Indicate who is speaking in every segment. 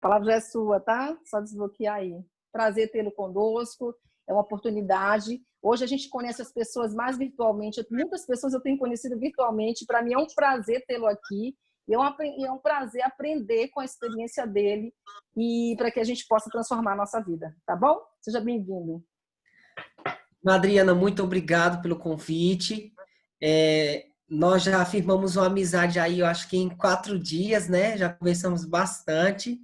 Speaker 1: A palavra já é sua, tá? Só desbloquear aí. Prazer tê-lo conosco, é uma oportunidade. Hoje a gente conhece as pessoas mais virtualmente, muitas pessoas eu tenho conhecido virtualmente, para mim é um prazer tê-lo aqui, e é um prazer aprender com a experiência dele, e para que a gente possa transformar a nossa vida, tá bom? Seja bem-vindo.
Speaker 2: Adriana, muito obrigado pelo convite. Nós já firmamos uma amizade aí, eu acho que em 4 dias, né? Já conversamos bastante.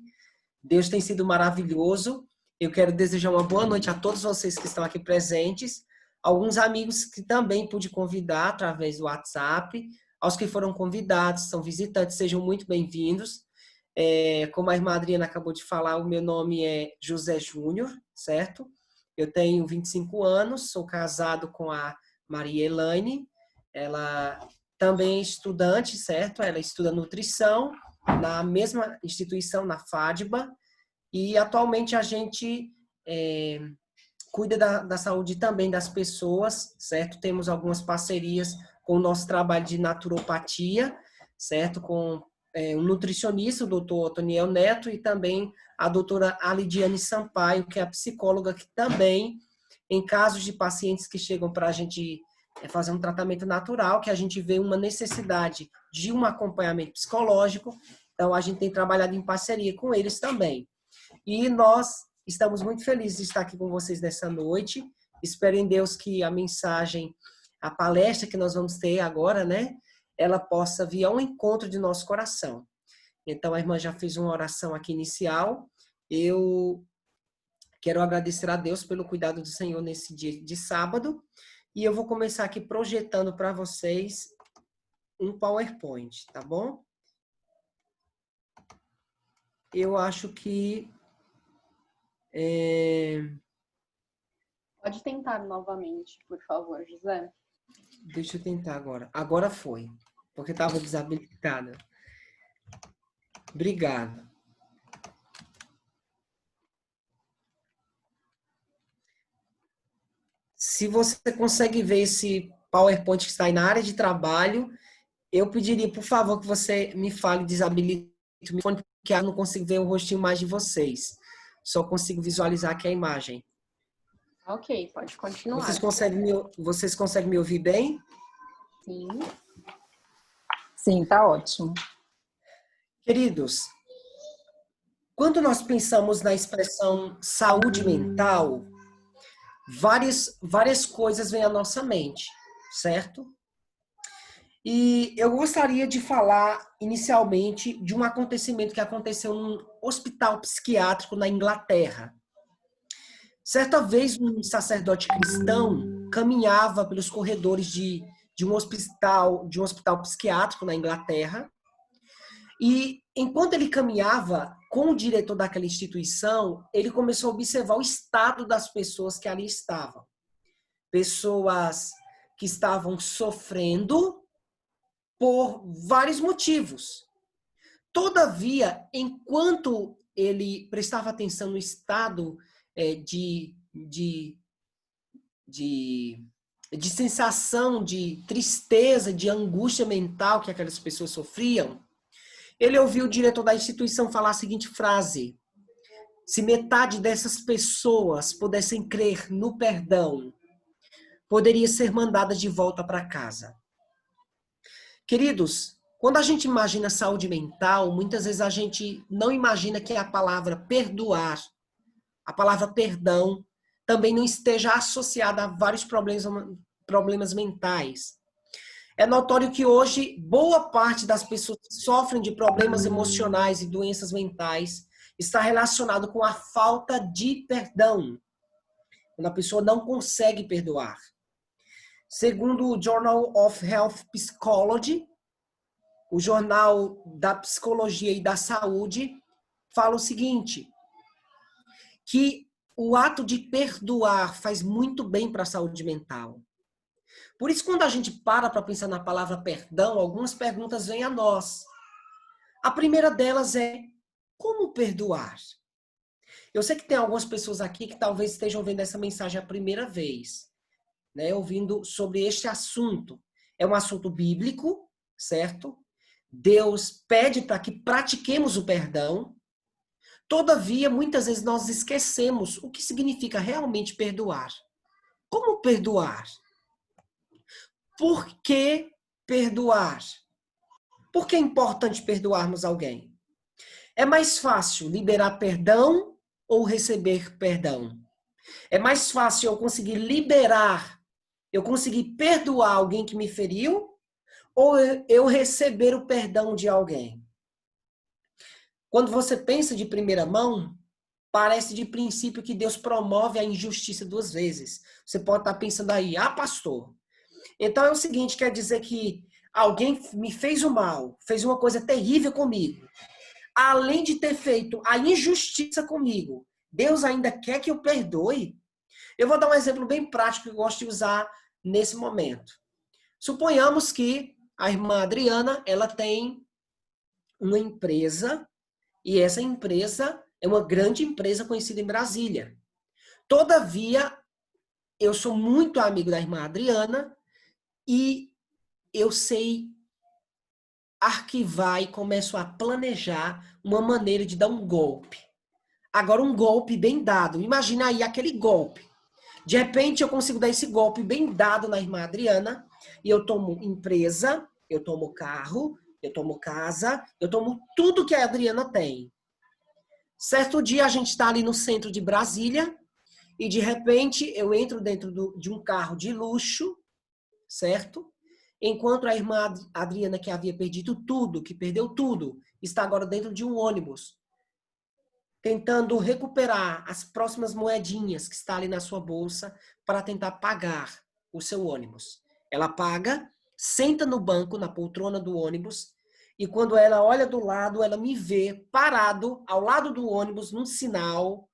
Speaker 2: Deus tem sido maravilhoso. Eu quero desejar uma boa noite a todos vocês que estão aqui presentes. Alguns amigos que também pude convidar através do WhatsApp. Aos que foram convidados, são visitantes, sejam muito bem-vindos. Como a irmã Adriana acabou de falar, o meu nome é José Júnior, certo? Eu tenho 25 anos, sou casado com a Maria Elaine. Ela também é estudante, certo? Ela estuda nutrição na mesma instituição, na FADBA, e atualmente a gente cuida da saúde também das pessoas, certo? Temos algumas parcerias com o nosso trabalho de naturopatia, certo? Com um nutricionista, o doutor Otoniel Neto, e também a doutora Alidiane Sampaio, que é a psicóloga que também, em casos de pacientes que chegam para a gente fazer um tratamento natural, que a gente vê uma necessidade de um acompanhamento psicológico, então a gente tem trabalhado em parceria com eles também. E nós estamos muito felizes de estar aqui com vocês nessa noite. Espero em Deus que a mensagem, a palestra que nós vamos ter agora, né, ela possa vir ao encontro de nosso coração. Então, a irmã já fez uma oração aqui inicial. Eu quero agradecer a Deus pelo cuidado do Senhor nesse dia de sábado. E eu vou começar aqui projetando para vocês um PowerPoint, tá bom? Eu acho que...
Speaker 3: Pode tentar novamente, por favor, José.
Speaker 2: Deixa eu tentar agora. Agora foi, porque estava desabilitada. Obrigado. Se você consegue ver esse PowerPoint que está aí na área de trabalho, eu pediria, por favor, que você me fale, desabilite o microfone, porque eu não consigo ver o rostinho mais de vocês. Só consigo visualizar aqui a imagem.
Speaker 3: Ok, pode continuar.
Speaker 2: Vocês conseguem me ouvir bem?
Speaker 3: Sim.
Speaker 1: Sim, tá ótimo.
Speaker 2: Queridos, quando nós pensamos na expressão saúde mental, várias coisas vêm à nossa mente, certo? E eu gostaria de falar inicialmente de um acontecimento que aconteceu num hospital psiquiátrico na Inglaterra. Certa vez, um sacerdote cristão caminhava pelos corredores de um hospital psiquiátrico na Inglaterra, e enquanto ele caminhava com o diretor daquela instituição, ele começou a observar o estado das pessoas que ali estavam. Pessoas que estavam sofrendo por vários motivos. Todavia, enquanto ele prestava atenção no estado de sensação de tristeza, de angústia mental que aquelas pessoas sofriam, ele ouviu o diretor da instituição falar a seguinte frase: se metade dessas pessoas pudessem crer no perdão, poderia ser mandada de volta para casa. Queridos, quando a gente imagina saúde mental, muitas vezes a gente não imagina que a palavra perdoar, a palavra perdão, também não esteja associada a vários problemas mentais. É notório que hoje boa parte das pessoas que sofrem de problemas emocionais e doenças mentais está relacionado com a falta de perdão. Quando a pessoa não consegue perdoar. Segundo o Journal of Health Psychology, o jornal da psicologia e da saúde, fala o seguinte, que o ato de perdoar faz muito bem para a saúde mental. Por isso, quando a gente para pensar na palavra perdão, algumas perguntas vêm a nós. A primeira delas é, como perdoar? Eu sei que tem algumas pessoas aqui que talvez estejam vendo essa mensagem a primeira vez, né, ouvindo sobre este assunto. É um assunto bíblico, certo? Deus pede para que pratiquemos o perdão. Todavia, muitas vezes nós esquecemos o que significa realmente perdoar. Como perdoar? Por que perdoar? Por que é importante perdoarmos alguém? É mais fácil liberar perdão ou receber perdão? É mais fácil eu conseguir liberar, eu conseguir perdoar alguém que me feriu, ou eu receber o perdão de alguém? Quando você pensa de primeira mão, parece de princípio que Deus promove a injustiça duas vezes. Você pode estar pensando aí, pastor. Então é o seguinte, quer dizer que alguém me fez o mal, fez uma coisa terrível comigo. Além de ter feito a injustiça comigo, Deus ainda quer que eu perdoe? Eu vou dar um exemplo bem prático que eu gosto de usar nesse momento. Suponhamos que a irmã Adriana, ela tem uma empresa, e essa empresa é uma grande empresa conhecida em Brasília. Todavia, eu sou muito amigo da irmã Adriana e eu sei arquivar e começo a planejar uma maneira de dar um golpe. Agora, um golpe bem dado. Imagina aí aquele golpe. De repente, eu consigo dar esse golpe bem dado na irmã Adriana e eu tomo empresa, eu tomo carro, eu tomo casa, eu tomo tudo que a Adriana tem. Certo dia, a gente está ali no centro de Brasília e, de repente, eu entro dentro de um carro de luxo, certo? Enquanto a irmã Adriana, que havia perdido tudo, que perdeu tudo, está agora dentro de um ônibus, tentando recuperar as próximas moedinhas que está ali na sua bolsa para tentar pagar o seu ônibus. Ela paga, senta no banco, na poltrona do ônibus, e quando ela olha do lado, ela me vê parado ao lado do ônibus, num sinal,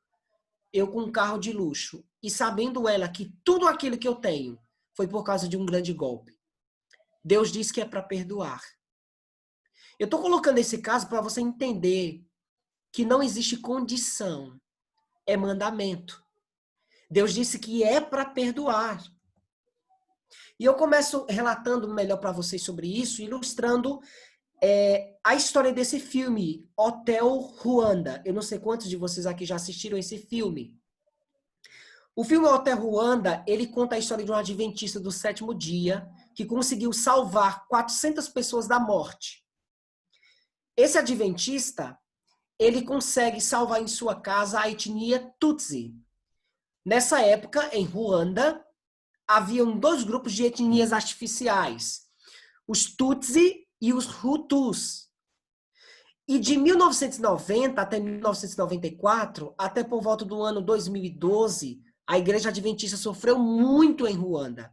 Speaker 2: eu com um carro de luxo, e sabendo ela que tudo aquilo que eu tenho foi por causa de um grande golpe. Deus diz que é para perdoar. Eu estou colocando esse caso para você entender que não existe condição, é mandamento. Deus disse que é para perdoar. E eu começo relatando melhor para vocês sobre isso, ilustrando a história desse filme, Hotel Ruanda. Eu não sei quantos de vocês aqui já assistiram esse filme. O filme Hotel Ruanda, ele conta a história de um adventista do sétimo dia que conseguiu salvar 400 pessoas da morte. Esse adventista, ele consegue salvar em sua casa a etnia Tutsi. Nessa época, em Ruanda, haviam dois grupos de etnias artificiais, os Tutsi e os Hutus. E de 1990 até 1994, até por volta do ano 2012, a Igreja Adventista sofreu muito em Ruanda.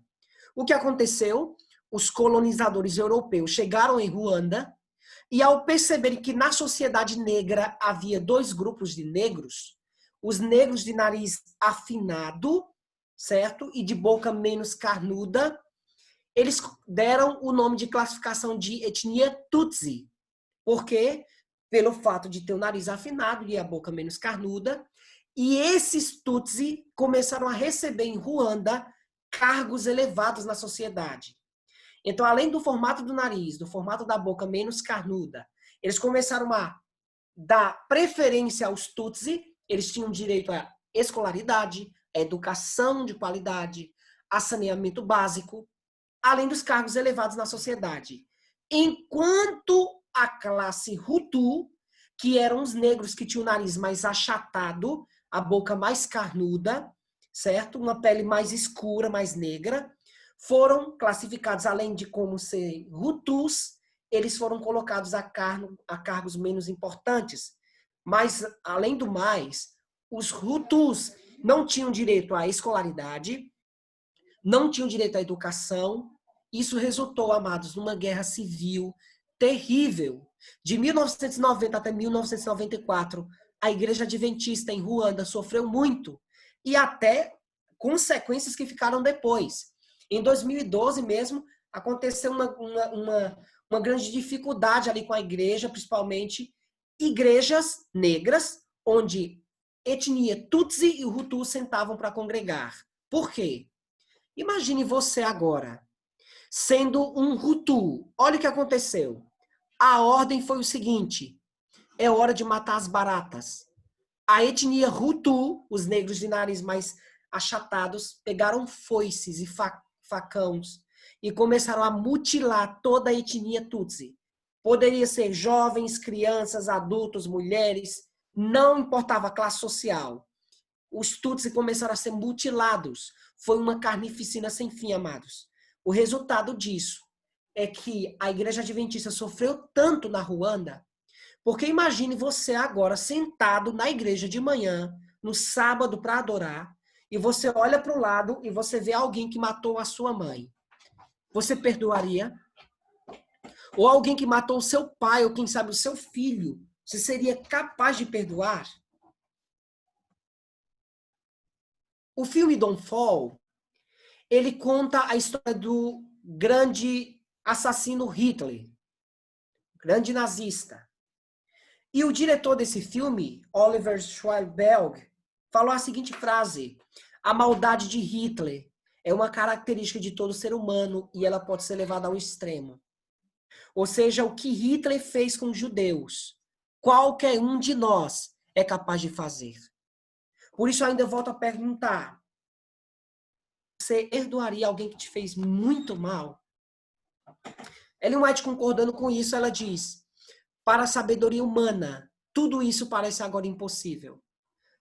Speaker 2: O que aconteceu? Os colonizadores europeus chegaram em Ruanda e, ao perceberem que na sociedade negra havia dois grupos de negros, os negros de nariz afinado, certo? E de boca menos carnuda, eles deram o nome de classificação de etnia Tutsi. Por quê? Pelo fato de ter o nariz afinado e a boca menos carnuda. E esses Tutsi começaram a receber em Ruanda cargos elevados na sociedade. Então, além do formato do nariz, do formato da boca menos carnuda, eles começaram a dar preferência aos Tutsi. Eles tinham direito à escolaridade, à educação de qualidade, a saneamento básico, além dos cargos elevados na sociedade. Enquanto a classe Hutu, que eram os negros que tinham o nariz mais achatado, a boca mais carnuda, certo? Uma pele mais escura, mais negra, foram classificados, além de como ser Hutus, eles foram colocados a cargos menos importantes. Mas, além do mais, os Hutus não tinham direito à escolaridade, não tinham direito à educação. Isso resultou, amados, numa guerra civil terrível. De 1990 até 1994, a Igreja Adventista em Ruanda sofreu muito e até consequências que ficaram depois. Em 2012 mesmo, aconteceu uma grande dificuldade ali com a igreja, principalmente igrejas negras, onde etnia Tutsi e Hutu sentavam para congregar. Por quê? Imagine você agora, sendo um Hutu. Olha o que aconteceu. A ordem foi o seguinte: é hora de matar as baratas. A etnia Hutu, os negros de nariz mais achatados, pegaram foices e facões e começaram a mutilar toda a etnia Tutsi. Poderia ser jovens, crianças, adultos, mulheres, não importava a classe social. Os Tutsi começaram a ser mutilados. Foi uma carnificina sem fim, amados. O resultado disso é que a Igreja Adventista sofreu tanto na Ruanda, porque imagine você agora sentado na igreja de manhã, no sábado para adorar, e você olha para o lado e você vê alguém que matou a sua mãe. Você perdoaria? Ou alguém que matou o seu pai, ou quem sabe o seu filho, você seria capaz de perdoar? O filme Don't Fall, ele conta a história do grande assassino Hitler, grande nazista. E o diretor desse filme, Oliver Schwarzenegger, falou a seguinte frase: a maldade de Hitler é uma característica de todo ser humano e ela pode ser levada ao extremo. Ou seja, o que Hitler fez com os judeus, qualquer um de nós é capaz de fazer. Por isso, ainda volto a perguntar: você perdoaria alguém que te fez muito mal? Ellen White, concordando com isso, ela diz: para a sabedoria humana, tudo isso parece agora impossível.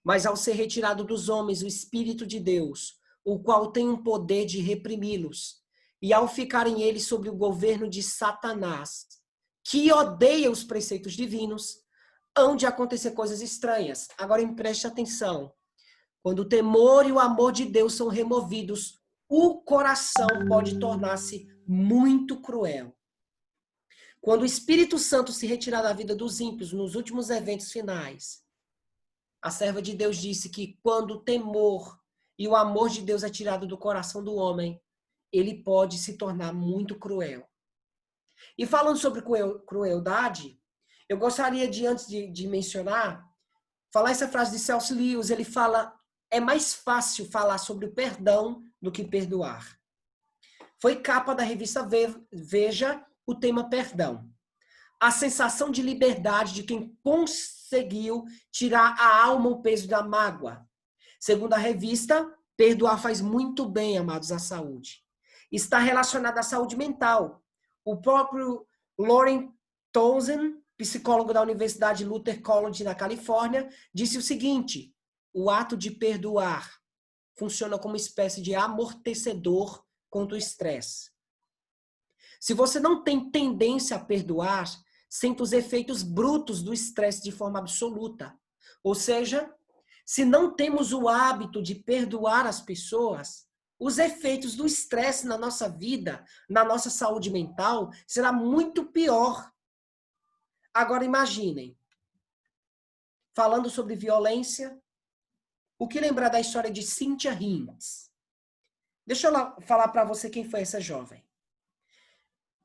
Speaker 2: Mas ao ser retirado dos homens o Espírito de Deus, o qual tem um poder de reprimi-los, e ao ficarem eles sob o governo de Satanás, que odeia os preceitos divinos, hão de acontecer coisas estranhas. Agora preste atenção. Quando o temor e o amor de Deus são removidos, o coração pode tornar-se muito cruel. Quando o Espírito Santo se retirar da vida dos ímpios nos últimos eventos finais, a serva de Deus disse que quando o temor e o amor de Deus é tirado do coração do homem, ele pode se tornar muito cruel. E falando sobre crueldade, eu gostaria de, antes de mencionar, falar essa frase de C.S. Lewis. Ele fala: é mais fácil falar sobre o perdão do que perdoar. Foi capa da revista Veja o tema perdão. A sensação de liberdade de quem conseguiu tirar a alma o peso da mágoa. Segundo a revista, perdoar faz muito bem, amados, à saúde. Está relacionado à saúde mental. O próprio Lauren Townsend, psicólogo da Universidade Luther College, na Califórnia, disse o seguinte: o ato de perdoar funciona como uma espécie de amortecedor contra o estresse. Se você não tem tendência a perdoar, sente os efeitos brutos do estresse de forma absoluta. Ou seja, se não temos o hábito de perdoar as pessoas, os efeitos do estresse na nossa vida, na nossa saúde mental, será muito pior. Agora imaginem, falando sobre violência, o que lembrar da história de Cynthia Hinds? Deixa eu falar para você quem foi essa jovem.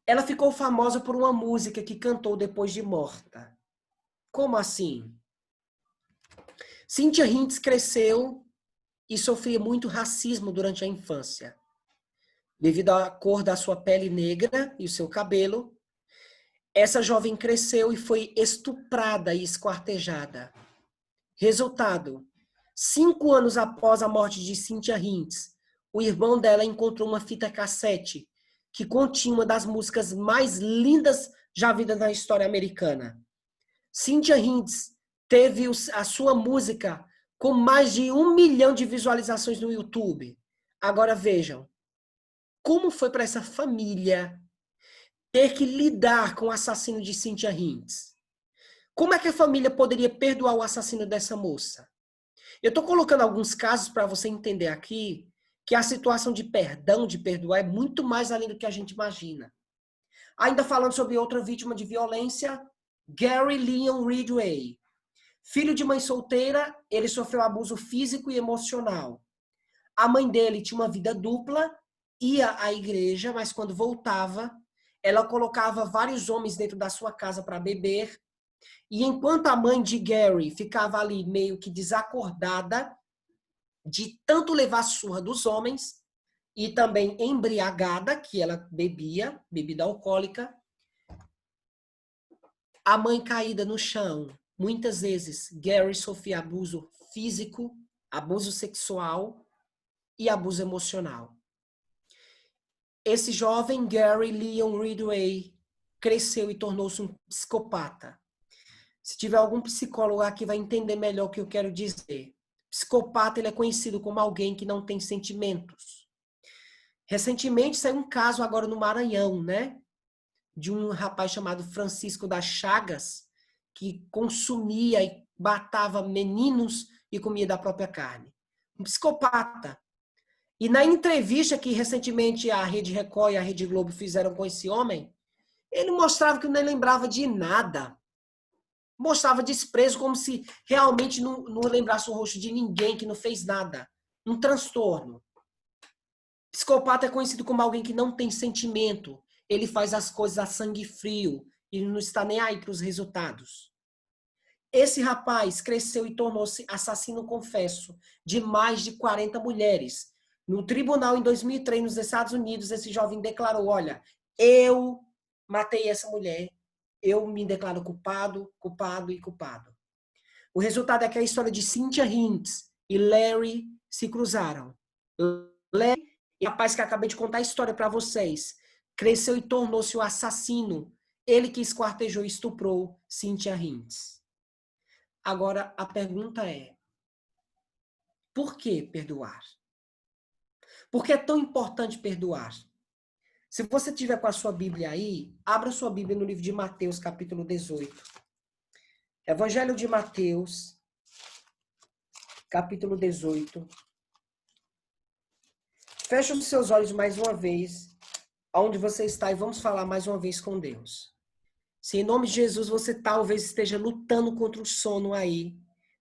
Speaker 2: Ela ficou famosa por uma música que cantou depois de morta. Como assim? Cynthia Hinds cresceu e sofria muito racismo durante a infância. Devido à cor da sua pele negra e o seu cabelo, essa jovem cresceu e foi estuprada e esquartejada. Resultado: 5 anos após a morte de Cynthia Hinds, o irmão dela encontrou uma fita cassete que continha uma das músicas mais lindas já vidas na história americana. Cynthia Hinds teve a sua música com mais de 1 milhão de visualizações no YouTube. Agora vejam, como foi para essa família ter que lidar com o assassino de Cynthia Hinds? Como é que a família poderia perdoar o assassino dessa moça? Eu estou colocando alguns casos para você entender aqui que a situação de perdão, de perdoar, é muito mais além do que a gente imagina. Ainda falando sobre outra vítima de violência, Gary Leon Ridgway. Filho de mãe solteira, ele sofreu abuso físico e emocional. A mãe dele tinha uma vida dupla, ia à igreja, mas quando voltava, ela colocava vários homens dentro da sua casa para beber. E enquanto a mãe de Gary ficava ali meio que desacordada, de tanto levar surra dos homens e também embriagada, que ela bebia, bebida alcoólica, a mãe caída no chão, muitas vezes, Gary sofria abuso físico, abuso sexual e abuso emocional. Esse jovem, Gary Leon Ridgway, cresceu e tornou-se um psicopata. Se tiver algum psicólogo aqui, vai entender melhor o que eu quero dizer. Psicopata, ele é conhecido como alguém que não tem sentimentos. Recentemente saiu um caso agora no Maranhão, né? De um rapaz chamado Francisco das Chagas, que consumia e matava meninos e comia da própria carne. Um psicopata. E na entrevista que recentemente a Rede Record e a Rede Globo fizeram com esse homem, ele mostrava que não lembrava de nada. Mostrava desprezo como se realmente não lembrasse o rosto de ninguém, que não fez nada. Um transtorno. Psicopata é conhecido como alguém que não tem sentimento. Ele faz as coisas a sangue frio e não está nem aí para os resultados. Esse rapaz cresceu e tornou-se assassino confesso de mais de 40 mulheres. No tribunal, em 2003, nos Estados Unidos, esse jovem declarou, olha, eu matei essa mulher, eu me declaro culpado, culpado e culpado. O resultado é que a história de Cynthia Hinds e Larry se cruzaram. Larry, o rapaz que acabei de contar a história para vocês, cresceu e tornou-se o assassino. Ele que esquartejou e estuprou Cynthia Hinds. Agora, a pergunta é, por que perdoar? Por que é tão importante perdoar? Se você tiver com a sua Bíblia aí, abra sua Bíblia no livro de Mateus, capítulo 18. Evangelho de Mateus, capítulo 18. Feche os seus olhos mais uma vez, aonde você está, e vamos falar mais uma vez com Deus. Se em nome de Jesus você talvez esteja lutando contra o sono aí,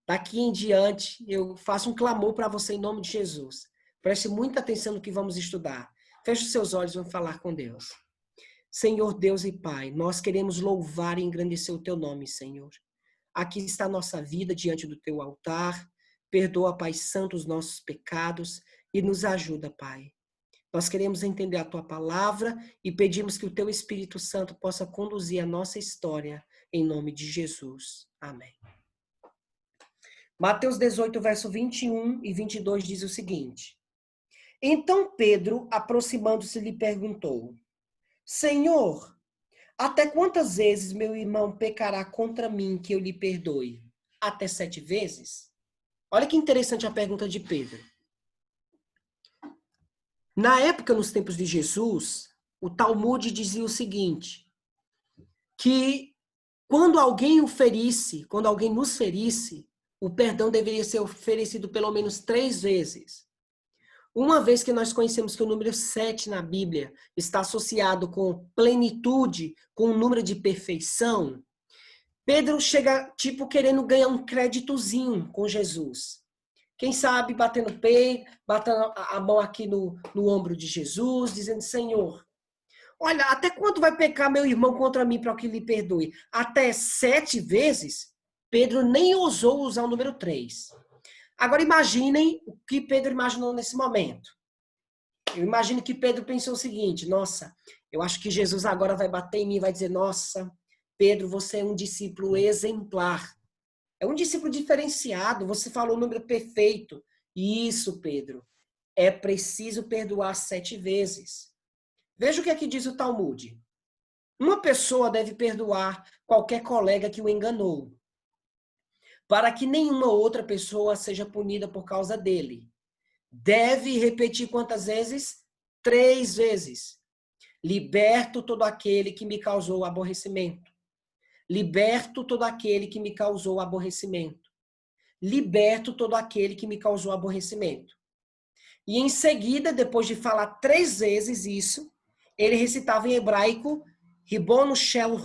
Speaker 2: daqui em diante eu faço um clamor para você em nome de Jesus. Preste muita atenção no que vamos estudar. Feche os seus olhos e vamos falar com Deus. Senhor Deus e Pai, nós queremos louvar e engrandecer o Teu nome, Senhor. Aqui está a nossa vida diante do Teu altar. Perdoa, Pai Santo, os nossos pecados e nos ajuda, Pai. Nós queremos entender a Tua palavra e pedimos que o Teu Espírito Santo possa conduzir a nossa história em nome de Jesus. Amém. Mateus 18, verso 21 e 22 diz o seguinte. Então Pedro, aproximando-se, lhe perguntou, Senhor, até quantas vezes meu irmão pecará contra mim que eu lhe perdoe? Até 7 vezes? Olha que interessante a pergunta de Pedro. Na época, nos tempos de Jesus, o Talmud dizia o seguinte, que quando alguém o ferisse, quando alguém nos ferisse, o perdão deveria ser oferecido pelo menos 3 vezes. Uma vez que nós conhecemos que o número 7 na Bíblia está associado com plenitude, com o número de perfeição, Pedro chega, tipo, querendo ganhar um créditozinho com Jesus. Quem sabe batendo o pé, batendo a mão aqui no ombro de Jesus, dizendo, Senhor, olha, até quando vai pecar meu irmão contra mim para que lhe perdoe? Até 7 vezes? Pedro nem ousou usar o número 3. Agora imaginem o que Pedro imaginou nesse momento. Eu imagino que Pedro pensou o seguinte, nossa, eu acho que Jesus agora vai bater em mim e vai dizer, nossa, Pedro, você é um discípulo exemplar. É um discípulo diferenciado, você falou o número perfeito. Isso, Pedro, é preciso perdoar 7 vezes. Veja o que aqui diz o Talmud. Uma pessoa deve perdoar qualquer colega que o enganou, para que nenhuma outra pessoa seja punida por causa dele. Deve repetir quantas vezes? 3 vezes. Liberto todo aquele que me causou aborrecimento. Liberto todo aquele que me causou aborrecimento. Liberto todo aquele que me causou aborrecimento. E em seguida, depois de falar 3 vezes isso, ele recitava em hebraico Ribono Shel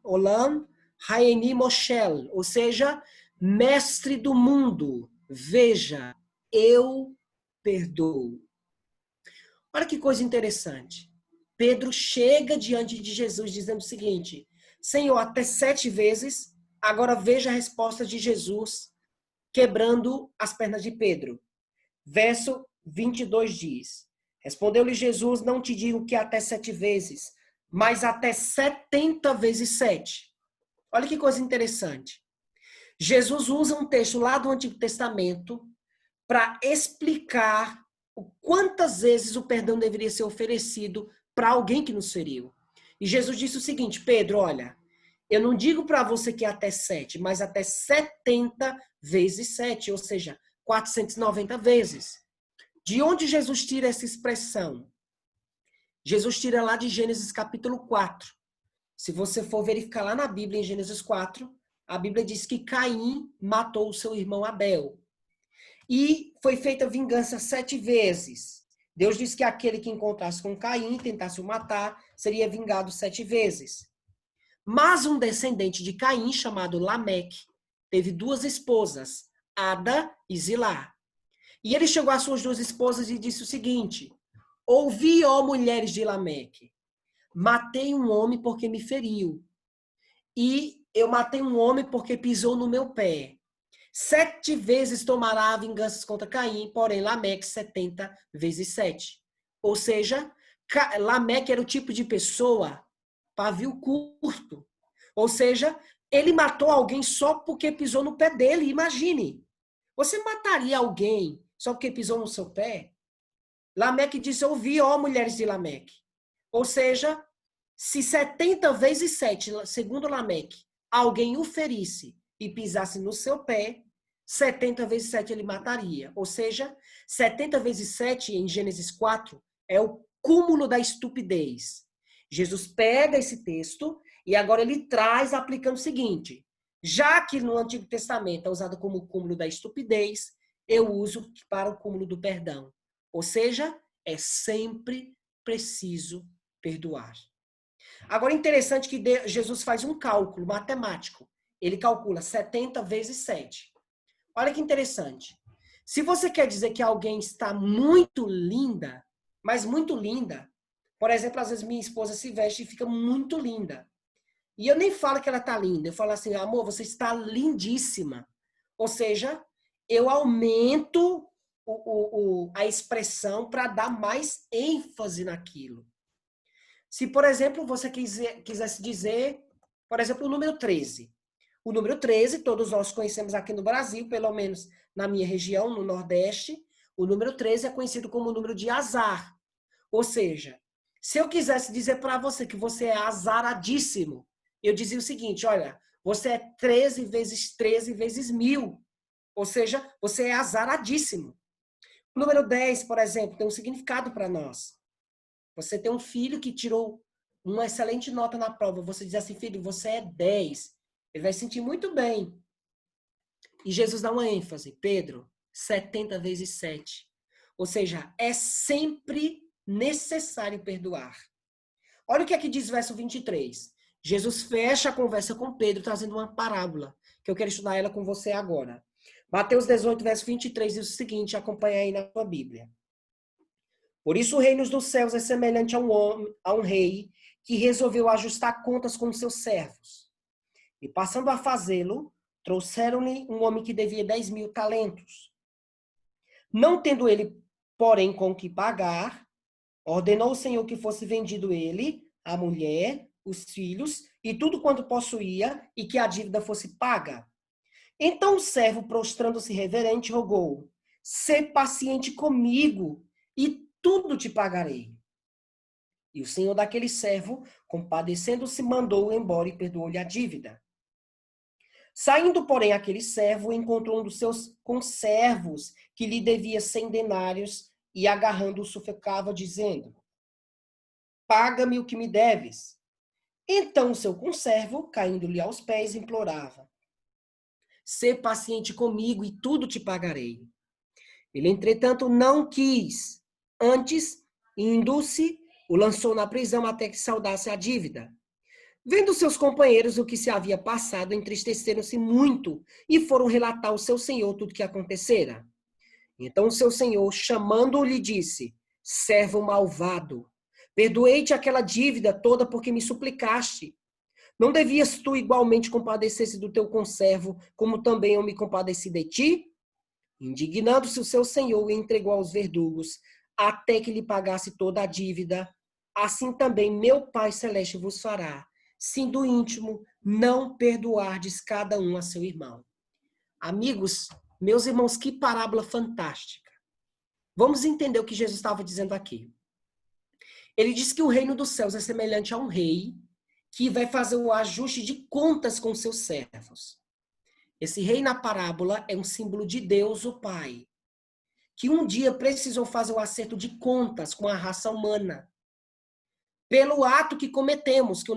Speaker 2: Olam Haeni Moshel, ou seja, mestre do mundo, veja, eu perdoo. Olha que coisa interessante. Pedro chega diante de Jesus dizendo o seguinte, Senhor, até 7 vezes, agora veja a resposta de Jesus, quebrando as pernas de Pedro. Verso 22 diz, respondeu-lhe Jesus, não te digo que até 7 vezes, mas até 70 vezes 7. Olha que coisa interessante. Jesus usa um texto lá do Antigo Testamento para explicar quantas vezes o perdão deveria ser oferecido para alguém que nos feriu. E Jesus disse o seguinte: Pedro, olha, eu não digo para você que é até 7, mas até 70 vezes 7, ou seja, 490 vezes. De onde Jesus tira essa expressão? Jesus tira lá de Gênesis capítulo 4. Se você for verificar lá na Bíblia, em Gênesis 4, a Bíblia diz que Caim matou o seu irmão Abel. E foi feita vingança 7 vezes. Deus disse que aquele que encontrasse com Caim e tentasse o matar, seria vingado 7 vezes. Mas um descendente de Caim, chamado Lameque, teve 2 esposas, Ada e Zilá. E ele chegou às suas 2 esposas e disse o seguinte: ouvi, ó mulheres de Lameque, matei um homem porque me feriu. E eu matei um homem porque pisou no meu pé. 7 vezes tomará vinganças contra Caim, porém Lameque 70 vezes 7. Ou seja, Lameque era o tipo de pessoa pavio curto. Ou seja, ele matou alguém só porque pisou no pé dele. Imagine. Você mataria alguém só porque pisou no seu pé? Lameque disse: ouvi, ó mulheres de Lameque. Ou seja, se 70 vezes 7, segundo Lameque, alguém o ferisse e pisasse no seu pé, 70 vezes 7 ele mataria. Ou seja, 70 vezes 7 em Gênesis 4 é o cúmulo da estupidez. Jesus pega esse texto e agora ele traz aplicando o seguinte: já que no Antigo Testamento é usado como cúmulo da estupidez, eu uso para o cúmulo do perdão. Ou seja, é sempre preciso perdoar. Agora, interessante que Jesus faz um cálculo matemático. Ele calcula 70 vezes 7. Olha que interessante. Se você quer dizer que alguém está muito linda, mas muito linda, por exemplo, às vezes minha esposa se veste e fica muito linda. E eu nem falo que ela está linda, eu falo assim: amor, você está lindíssima. Ou seja, eu aumento a expressão para dar mais ênfase naquilo. Se, por exemplo, você quisesse dizer, por exemplo, o número 13. O número 13, todos nós conhecemos aqui no Brasil, pelo menos na minha região, no Nordeste, o número 13 é conhecido como o número de azar. Ou seja, se eu quisesse dizer para você que você é azaradíssimo, eu dizia o seguinte: olha, você é 13 vezes 13 vezes 1000. Ou seja, você é azaradíssimo. O número 10, por exemplo, tem um significado para nós. Você tem um filho que tirou uma excelente nota na prova. Você diz assim: filho, você é 10. Ele vai se sentir muito bem. E Jesus dá uma ênfase: Pedro, 70 vezes 7. Ou seja, é sempre necessário perdoar. Olha o que aqui diz o verso 23. Jesus fecha a conversa com Pedro, trazendo uma parábola, que eu quero estudar ela com você agora. Mateus 18, verso 23 diz o seguinte: acompanha aí na sua Bíblia. Por isso o reino dos céus é semelhante a um rei que resolveu ajustar contas com seus servos. E passando a fazê-lo, trouxeram-lhe um homem que devia 10.000 talentos. Não tendo ele, porém, com que pagar, ordenou o Senhor que fosse vendido ele, a mulher, os filhos e tudo quanto possuía, e que a dívida fosse paga. Então o servo, prostrando-se reverente, rogou: sê paciente comigo, e tudo te pagarei. E o senhor daquele servo, compadecendo-se, mandou-o embora e perdoou-lhe a dívida. Saindo, porém, aquele servo, encontrou um dos seus conservos, que lhe devia 100 denários, e agarrando-o sufocava, dizendo: paga-me o que me deves. Então o seu conservo, caindo-lhe aos pés, implorava: sê paciente comigo e tudo te pagarei. Ele, entretanto, não quis. Antes, indo-se, o lançou na prisão até que saudasse a dívida. Vendo seus companheiros o que se havia passado, entristeceram-se muito e foram relatar ao seu senhor tudo o que acontecera. Então o seu senhor, chamando-o, lhe disse: servo malvado, perdoei-te aquela dívida toda porque me suplicaste. Não devias tu igualmente compadecer-se do teu conservo, como também eu me compadeci de ti? Indignando-se o seu senhor, o entregou aos verdugos, até que lhe pagasse toda a dívida. Assim também meu Pai Celeste vos fará, se do íntimo não perdoardes cada um a seu irmão. Amigos, meus irmãos, que parábola fantástica. Vamos entender o que Jesus estava dizendo aqui. Ele diz que o reino dos céus é semelhante a um rei que vai fazer o ajuste de contas com seus servos. Esse rei na parábola é um símbolo de Deus, o Pai, que um dia precisou fazer o acerto de contas com a raça humana. Pelo ato que cometemos, que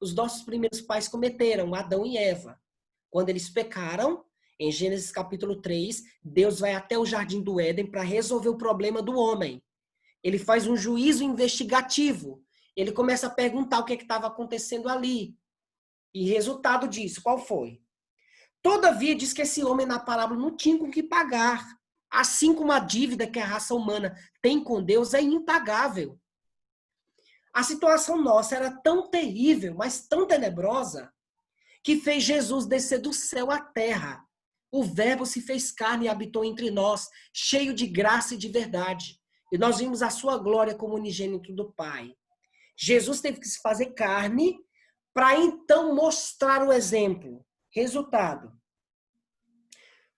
Speaker 2: os nossos primeiros pais cometeram, Adão e Eva. Quando eles pecaram, em Gênesis capítulo 3, Deus vai até o jardim do Éden para resolver o problema do homem. Ele faz um juízo investigativo. Ele começa a perguntar o que estava acontecendo ali. E resultado disso, qual foi? Todavia, diz que esse homem na parábola não tinha com o que pagar. Assim como a dívida que a raça humana tem com Deus é impagável. A situação nossa era tão terrível, mas tão tenebrosa, que fez Jesus descer do céu à terra. O Verbo se fez carne e habitou entre nós, cheio de graça e de verdade. E nós vimos a sua glória como unigênito do Pai. Jesus teve que se fazer carne para então mostrar o exemplo. Resultado.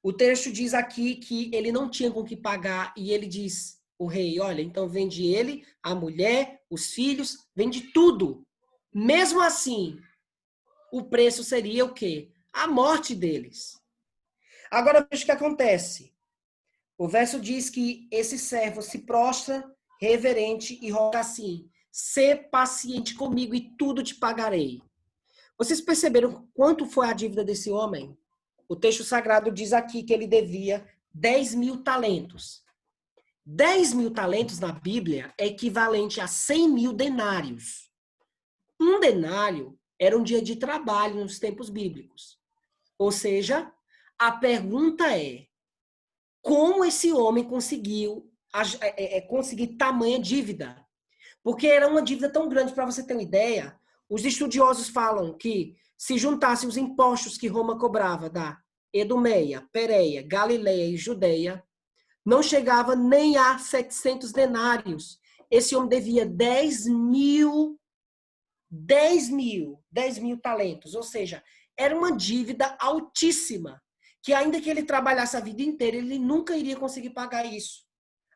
Speaker 2: O texto diz aqui que ele não tinha com o que pagar e ele diz, o rei, olha, então vende ele, a mulher, os filhos, vende tudo. Mesmo assim, o preço seria o quê? A morte deles. Agora veja o que acontece. O verso diz que esse servo se prostra, reverente e roga assim, sê paciente comigo e tudo te pagarei. Vocês perceberam quanto foi a dívida desse homem? O texto sagrado diz aqui que ele devia 10.000 talentos. 10.000 talentos na Bíblia é equivalente a 100.000 denários. Um denário era um dia de trabalho nos tempos bíblicos. Ou seja, a pergunta é, como esse homem conseguiu conseguir tamanha dívida? Porque era uma dívida tão grande, para você ter uma ideia, os estudiosos falam que se juntassem os impostos que Roma cobrava da Edomeia, Pérea, Galileia e Judeia, não chegava nem a 700 denários. Esse homem devia 10.000 talentos. Ou seja, era uma dívida altíssima, que ainda que ele trabalhasse a vida inteira, ele nunca iria conseguir pagar isso.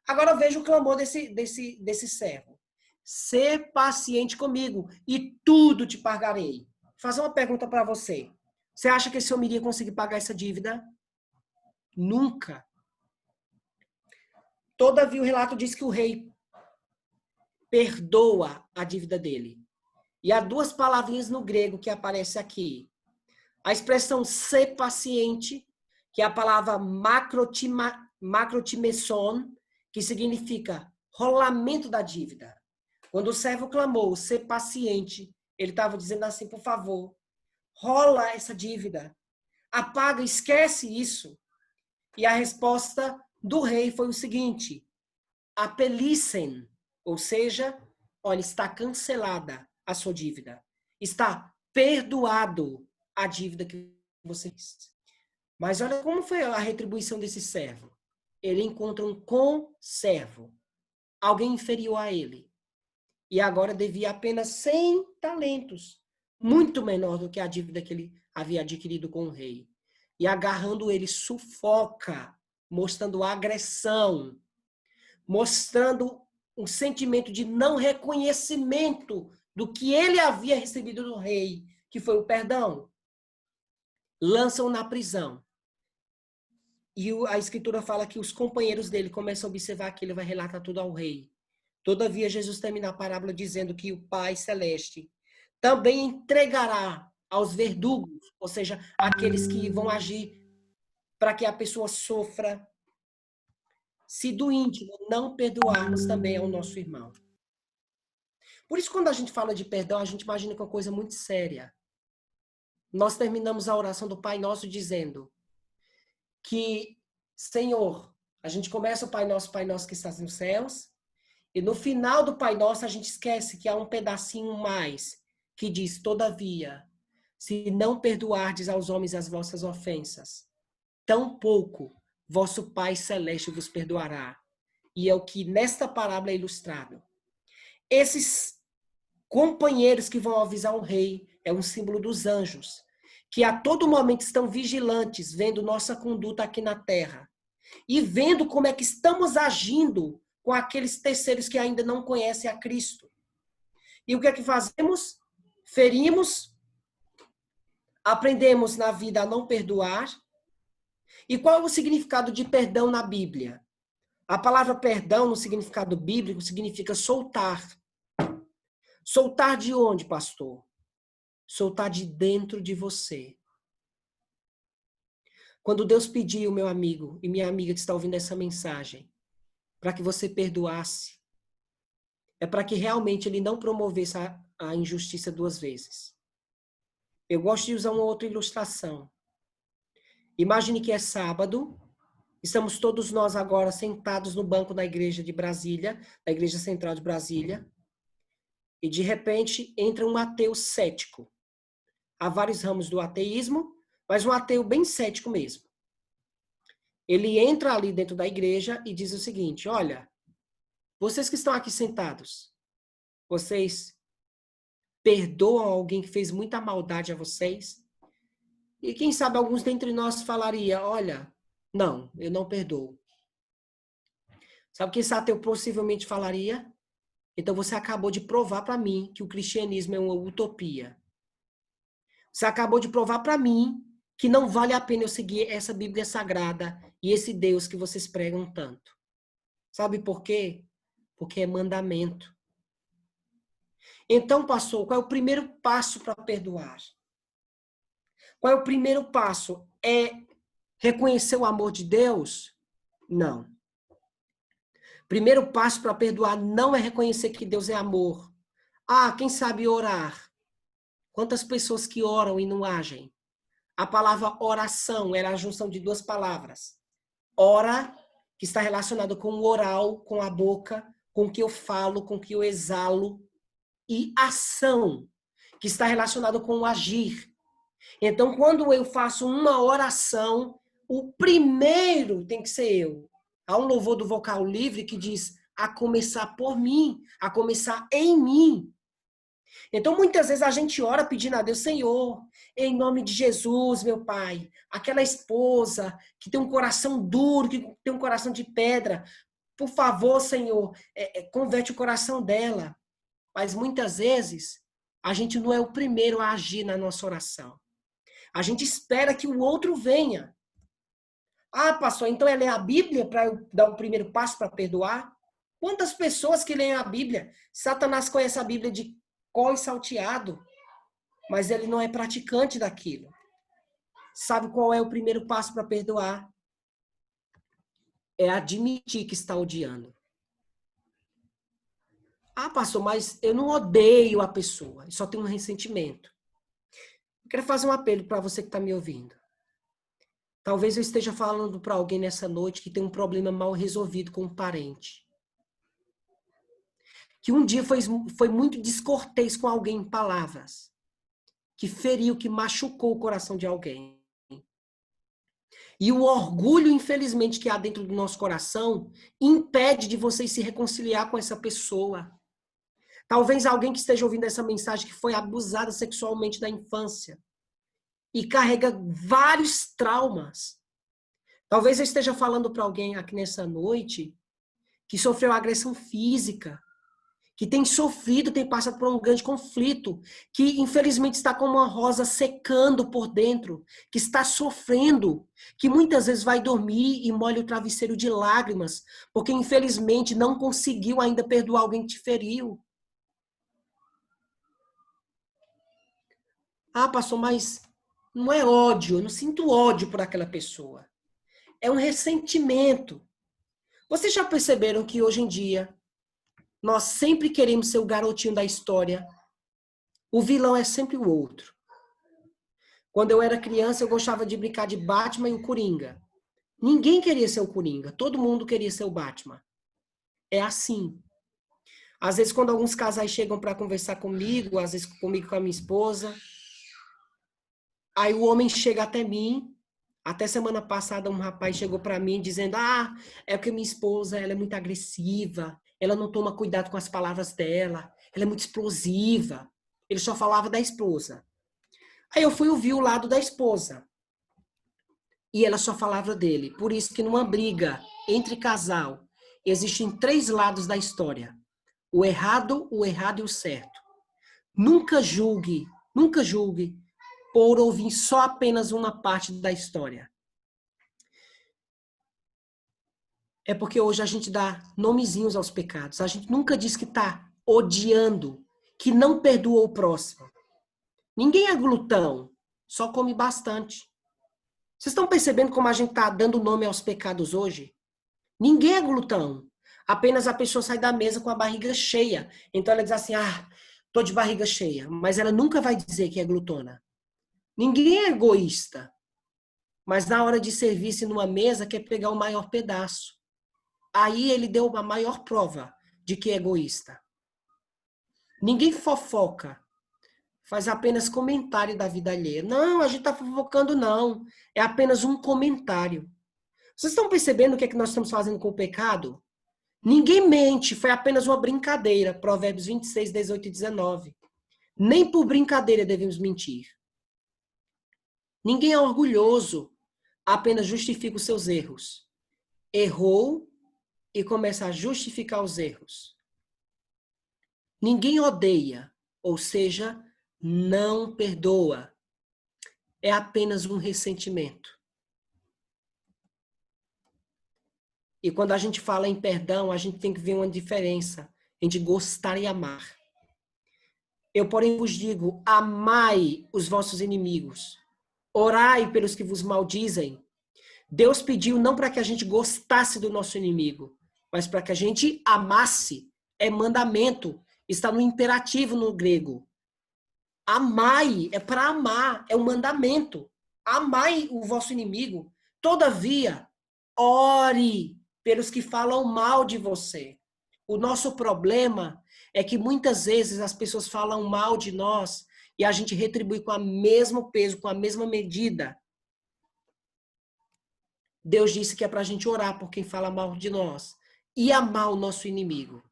Speaker 2: Agora veja o clamor desse servo. Ser paciente comigo e tudo te pagarei. Vou fazer uma pergunta para você. Você acha que esse homem iria conseguir pagar essa dívida? Nunca. Todavia, o relato diz que o rei perdoa a dívida dele. E há duas palavrinhas no grego que aparecem aqui. A expressão ser paciente, que é a palavra macrotimeson, que significa rolamento da dívida. Quando o servo clamou, ser paciente, ele estava dizendo assim, por favor, rola essa dívida, apaga, esquece isso. E a resposta do rei foi o seguinte, apelissem, ou seja, olha, está cancelada a sua dívida, está perdoado a dívida que você fez. Mas olha como foi a retribuição desse servo. Ele encontra um conservo, alguém inferior a ele. E agora devia apenas 100 talentos, muito menor do que a dívida que ele havia adquirido com o rei. E agarrando ele, sufoca, mostrando agressão, mostrando um sentimento de não reconhecimento do que ele havia recebido do rei, que foi o perdão. Lançam na prisão. E a escritura fala que os companheiros dele começam a observar que ele vai relatar tudo ao rei. Todavia, Jesus termina a parábola dizendo que o Pai Celeste também entregará aos verdugos, ou seja, aqueles que vão agir para que a pessoa sofra, se do íntimo não perdoarmos também ao nosso irmão. Por isso, quando a gente fala de perdão, a gente imagina que é uma coisa muito séria. Nós terminamos a oração do Pai Nosso dizendo que, Senhor, a gente começa o Pai Nosso que estás nos céus, e no final do Pai Nosso a gente esquece que há um pedacinho mais que diz, todavia, se não perdoardes aos homens as vossas ofensas, tampouco vosso Pai Celeste vos perdoará. E é o que nesta parábola é ilustrado. Esses companheiros que vão avisar o rei é um símbolo dos anjos, que a todo momento estão vigilantes, vendo nossa conduta aqui na terra e vendo como é que estamos agindo com aqueles terceiros que ainda não conhecem a Cristo. E o que é que fazemos? Ferimos, aprendemos na vida a não perdoar. E qual é o significado de perdão na Bíblia? A palavra perdão, no significado bíblico, significa soltar. Soltar de onde, pastor? Soltar de dentro de você. Quando Deus pediu, meu amigo e minha amiga que está ouvindo essa mensagem, para que você perdoasse, é para que realmente ele não promovesse a injustiça duas vezes. Eu gosto de usar uma outra ilustração. Imagine que é sábado, estamos todos nós agora sentados no banco da igreja de Brasília, da Igreja Central de Brasília, e de repente entra um ateu cético. Há vários ramos do ateísmo, mas um ateu bem cético mesmo. Ele entra ali dentro da igreja e diz o seguinte: olha, vocês que estão aqui sentados, vocês perdoam alguém que fez muita maldade a vocês? E quem sabe alguns dentre nós falaria: olha, não, eu não perdoo. Sabe o que esse ateu possivelmente falaria? Então você acabou de provar para mim que o cristianismo é uma utopia. Você acabou de provar para mim que não vale a pena eu seguir essa Bíblia Sagrada e esse Deus que vocês pregam tanto. Sabe por quê? Porque é mandamento. Então, pastor, qual é o primeiro passo para perdoar? Qual é o primeiro passo? É reconhecer o amor de Deus? Não. Primeiro passo para perdoar não é reconhecer que Deus é amor. Ah, quem sabe orar? Quantas pessoas que oram e não agem? A palavra oração era a junção de duas palavras. Ora, que está relacionado com o oral, com a boca, com o que eu falo, com o que eu exalo. E ação, que está relacionado com o agir. Então, quando eu faço uma oração, o primeiro tem que ser eu. Há um louvor do Vocal Livre que diz: a começar por mim, a começar em mim. Então, muitas vezes a gente ora pedindo a Deus: Senhor, em nome de Jesus, meu Pai, aquela esposa que tem um coração duro, que tem um coração de pedra, por favor, Senhor, converte o coração dela. Mas muitas vezes a gente não é o primeiro a agir na nossa oração. A gente espera que o outro venha. Ah, pastor, então é ler a Bíblia para eu dar o primeiro passo para perdoar? Quantas pessoas que leem a Bíblia? Satanás conhece a Bíblia de cor e salteado, mas ele não é praticante daquilo. Sabe qual é o primeiro passo para perdoar? É admitir que está odiando. Ah, pastor, mas eu não odeio a pessoa, eu só tenho um ressentimento. Eu quero fazer um apelo para você que está me ouvindo. Talvez eu esteja falando para alguém nessa noite que tem um problema mal resolvido com um parente. Que um dia foi muito descortês com alguém em palavras. Que feriu, que machucou o coração de alguém. E o orgulho, infelizmente, que há dentro do nosso coração impede de você se reconciliar com essa pessoa. Talvez alguém que esteja ouvindo essa mensagem que foi abusada sexualmente na infância e carrega vários traumas. Talvez eu esteja falando para alguém aqui nessa noite que sofreu agressão física, que tem sofrido, tem passado por um grande conflito, que infelizmente está como uma rosa secando por dentro, que está sofrendo, que muitas vezes vai dormir e molha o travesseiro de lágrimas, porque infelizmente não conseguiu ainda perdoar alguém que te feriu. Ah, pastor, mas não é ódio, eu não sinto ódio por aquela pessoa. É um ressentimento. Vocês já perceberam que hoje em dia nós sempre queremos ser o garotinho da história? O vilão é sempre o outro. Quando eu era criança, eu gostava de brincar de Batman e o Coringa. Ninguém queria ser o Coringa, todo mundo queria ser o Batman. É assim. Às vezes, quando alguns casais chegam para conversar comigo, às vezes comigo com a minha esposa, aí o homem chega até mim. Até semana passada um rapaz chegou para mim dizendo: ah, é porque minha esposa ela é muito agressiva, ela não toma cuidado com as palavras dela, ela é muito explosiva. Ele só falava da esposa. Aí eu fui ouvir o lado da esposa. E ela só falava dele. Por isso que numa briga entre casal, existem 3 lados da história. O errado e o certo. Nunca julgue por ouvir só apenas uma parte da história. É porque hoje a gente dá nomezinhos aos pecados. A gente nunca diz que está odiando, que não perdoou o próximo. Ninguém é glutão, só come bastante. Vocês estão percebendo como a gente está dando nome aos pecados hoje? Ninguém é glutão. Apenas a pessoa sai da mesa com a barriga cheia. Então ela diz assim, tô de barriga cheia. Mas ela nunca vai dizer que é glutona. Ninguém é egoísta. Mas na hora de servir-se numa mesa, quer pegar o maior pedaço. Aí ele deu uma maior prova de que é egoísta. Ninguém fofoca. Faz apenas comentário da vida alheia. Não, a gente está fofocando, não. É apenas um comentário. Vocês estão percebendo o que é que nós estamos fazendo com o pecado? Ninguém mente, foi apenas uma brincadeira. Provérbios 26, 18 e 19. Nem por brincadeira devemos mentir. Ninguém é orgulhoso, apenas justifica os seus erros. Errou e começa a justificar os erros. Ninguém odeia, ou seja, não perdoa. É apenas um ressentimento. E quando a gente fala em perdão, a gente tem que ver uma diferença entre gostar e amar. Eu, porém, vos digo, amai os vossos inimigos. Orai pelos que vos maldizem. Deus pediu não para que a gente gostasse do nosso inimigo, mas para que a gente amasse. É mandamento. Está no imperativo no grego. Amai é para amar, é um mandamento. Amai o vosso inimigo. Todavia, ore pelos que falam mal de você. O nosso problema é que muitas vezes as pessoas falam mal de nós e a gente retribui com o mesmo peso, com a mesma medida. Deus disse que é para a gente orar por quem fala mal de nós e amar o nosso inimigo.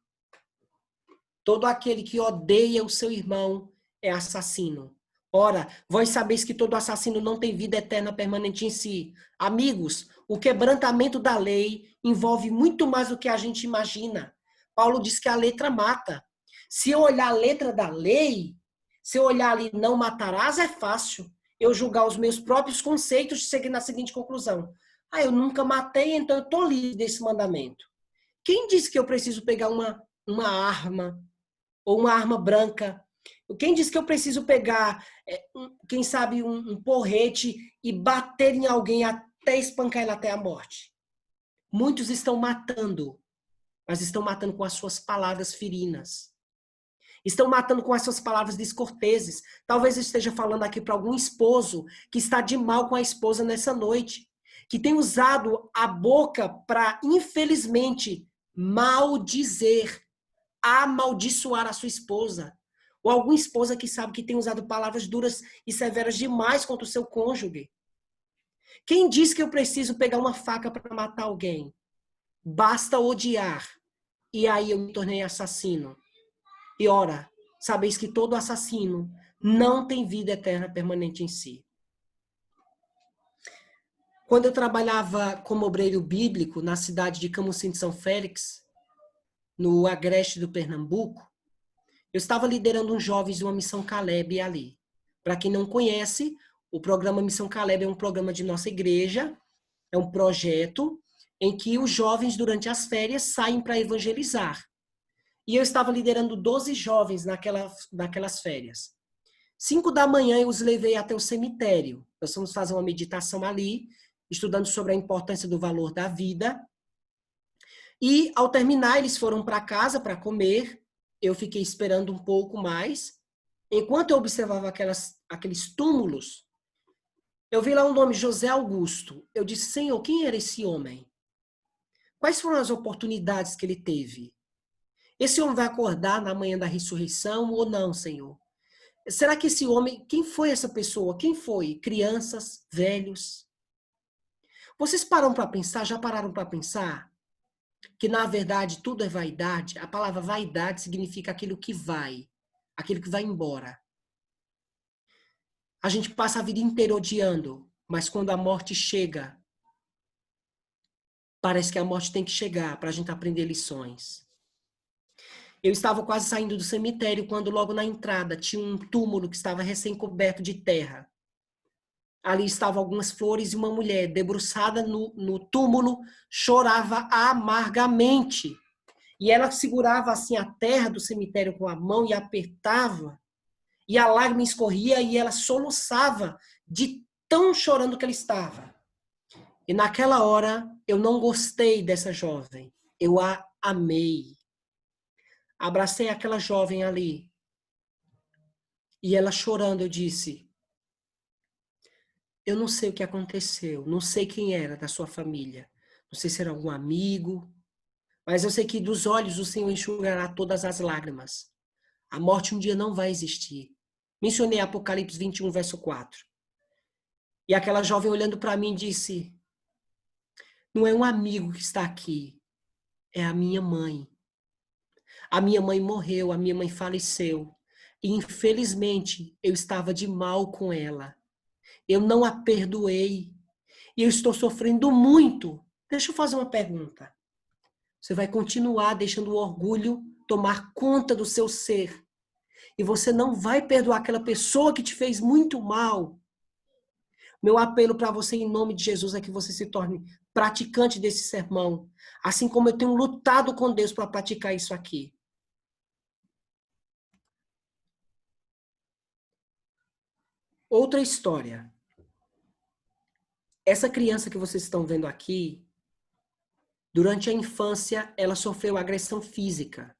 Speaker 2: Todo aquele que odeia o seu irmão é assassino. Ora, vós sabeis que todo assassino não tem vida eterna permanente em si. Amigos, o quebrantamento da lei envolve muito mais do que a gente imagina. Paulo diz que a letra mata. Se eu olhar a letra da lei, se eu olhar ali não matarás, é fácil eu julgar os meus próprios conceitos e seguir na seguinte conclusão. Eu nunca matei, então eu estou livre desse mandamento. Quem disse que eu preciso pegar uma arma ou uma arma branca? Quem disse que eu preciso pegar, quem sabe, um porrete e bater em alguém até espancar ele até a morte? Muitos estão matando, mas estão matando com as suas palavras ferinas. Estão matando com as suas palavras descorteses. Talvez eu esteja falando aqui para algum esposo que está de mal com a esposa nessa noite, que tem usado a boca para, infelizmente, maldizer, amaldiçoar a sua esposa. Ou alguma esposa que sabe que tem usado palavras duras e severas demais contra o seu cônjuge. Quem diz que eu preciso pegar uma faca para matar alguém? Basta odiar. E aí eu me tornei assassino. E ora, sabeis que todo assassino não tem vida eterna permanente em si. Quando eu trabalhava como obreiro bíblico na cidade de Camusim de São Félix, no Agreste do Pernambuco, eu estava liderando uns jovens de uma Missão Caleb ali. Para quem não conhece, o programa Missão Caleb é um programa de nossa igreja, é um projeto em que os jovens, durante as férias, saem para evangelizar. E eu estava liderando 12 jovens naquelas férias. 5 da manhã eu os levei até o cemitério. Nós fomos fazer uma meditação ali, estudando sobre a importância do valor da vida. E, ao terminar, eles foram para casa para comer. Eu fiquei esperando um pouco mais. Enquanto eu observava aqueles túmulos, eu vi lá o nome José Augusto. Eu disse, Senhor, quem era esse homem? Quais foram as oportunidades que ele teve? Esse homem vai acordar na manhã da ressurreição ou não, Senhor? Será que esse homem, quem foi essa pessoa? Quem foi? Crianças, velhos? Vocês já pararam para pensar que, na verdade, tudo é vaidade? A palavra vaidade significa aquilo que vai embora. A gente passa a vida inteira odiando, mas quando a morte chega, parece que a morte tem que chegar para a gente aprender lições. Eu estava quase saindo do cemitério quando logo na entrada tinha um túmulo que estava recém-coberto de terra. Ali estavam algumas flores e uma mulher debruçada no túmulo chorava amargamente. E ela segurava assim a terra do cemitério com a mão e apertava. E a lágrima escorria e ela soluçava de tão chorando que ela estava. E naquela hora eu não gostei dessa jovem. Eu a amei. Abracei aquela jovem ali. E ela chorando, eu disse: eu não sei o que aconteceu, não sei quem era da sua família, não sei se era algum amigo, mas eu sei que dos olhos o Senhor enxugará todas as lágrimas. A morte um dia não vai existir. Mencionei Apocalipse 21, verso 4. E aquela jovem olhando para mim disse: não é um amigo que está aqui, é a minha mãe. A minha mãe morreu, a minha mãe faleceu. E infelizmente eu estava de mal com ela. Eu não a perdoei. E eu estou sofrendo muito. Deixa eu fazer uma pergunta. Você vai continuar deixando o orgulho tomar conta do seu ser. E você não vai perdoar aquela pessoa que te fez muito mal. Meu apelo para você, em nome de Jesus, é que você se torne praticante desse sermão. Assim como eu tenho lutado com Deus para praticar isso aqui. Outra história. Essa criança que vocês estão vendo aqui, durante a infância, ela sofreu agressão física.